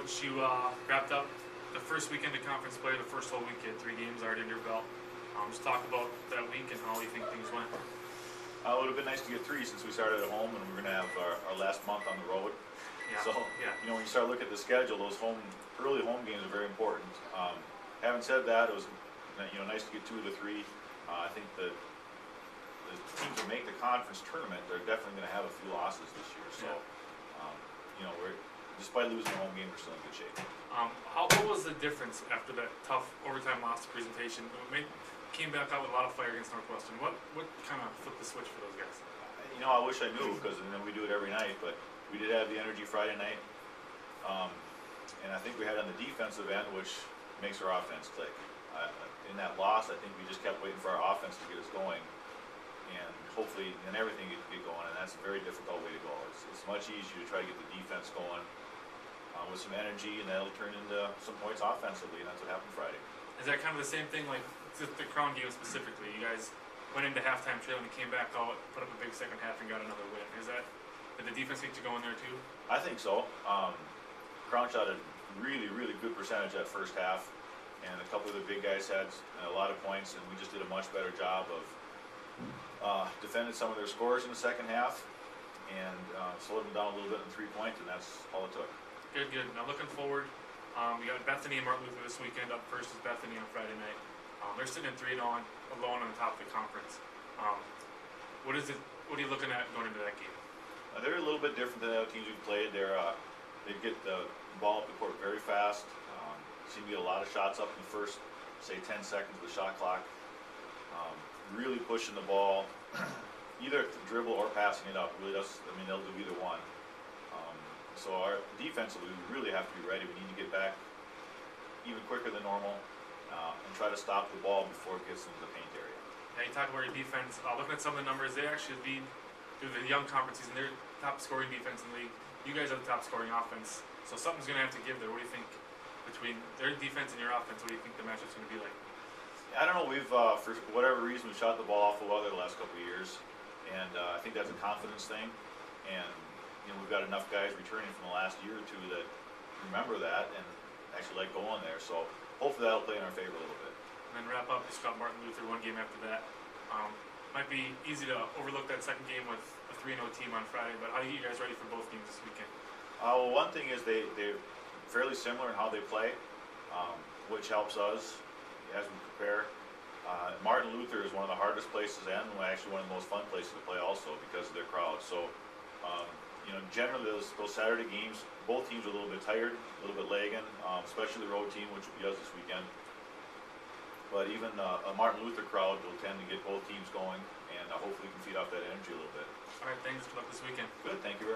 Coach, you wrapped up the first weekend of conference play, the first whole weekend, 3 games already under your belt. Just talk about that week and how you think things went. It would have been nice to get 3 since we started at home and we're going to have our last month on the road. Yeah. So, when you start looking at the schedule, those early home games are very important. Having said that, it was nice to get 2 of the 3. I think the teams that make the conference tournament, they're definitely going to have a few losses this year. So, we're despite losing the home game, we're still in good shape. What was the difference after that tough overtime loss presentation? Came back out with a lot of fire against Northwestern. What kind of flipped the switch for those guys? I wish I knew because we do it every night, but we did have the energy Friday night. And I think we had on the defensive end, which makes our offense click. In that loss, I think we just kept waiting for our offense to get us going. And hopefully, everything get going, and that's a very difficult way to go. It's much easier to try to get the defense going with some energy, and that'll turn into some points offensively, and that's what happened Friday. Is that kind of the same thing, like the Crown game specifically? You guys went into halftime trailing and came back out, put up a big second half, and got another win. Did the defense get you going there too? I think so. Crown shot a really, really good percentage that first half, and a couple of the big guys had a lot of points, and we just did a much better job of defending some of their scores in the second half, and slowed them down a little bit in 3-point, and that's all it took. Good. Now looking forward, we got Bethany and Martin Luther this weekend. Up first is Bethany on Friday night. They're sitting in 3-0 alone on the top of the conference. What are you looking at going into that game? They're a little bit different than the other teams we've played. They get the ball up the court very fast. Seem to get a lot of shots up in the first, say, 10 seconds of the shot clock. Really pushing the ball, either the dribble or passing it up. Really does. They'll do either one. So our defensively, we really have to be ready. We need to get back even quicker than normal and try to stop the ball before it gets into the paint area. Now you talk about your defense. Looking at some of the numbers, they actually lead through the young conference season. They're top scoring defense in the league. You guys are the top scoring offense. So something's going to have to give there. What do you think between their defense and your offense? What do you think the matchup's going to be like? I don't know. We've for whatever reason, we've shot the ball awful well the last couple of years, and I think that's a confidence thing. And we've got enough guys returning from the last year or two that remember that and actually like going there. So hopefully that'll play in our favor a little bit. And then wrap up, just got Martin Luther 1 game after that. Might be easy to overlook that second game with a 3-0 team on Friday, but how do you get you guys ready for both games this weekend? Well, one thing is they're fairly similar in how they play, which helps us as we prepare. Martin Luther is one of the hardest places and actually one of the most fun places to play also because of their crowd. So, generally those Saturday games, both teams are a little bit tired, a little bit lagging, especially the road team, which will be us this weekend. But even a Martin Luther crowd will tend to get both teams going, and hopefully can feed off that energy a little bit. All right, thanks. Good luck this weekend. Good, thank you very much.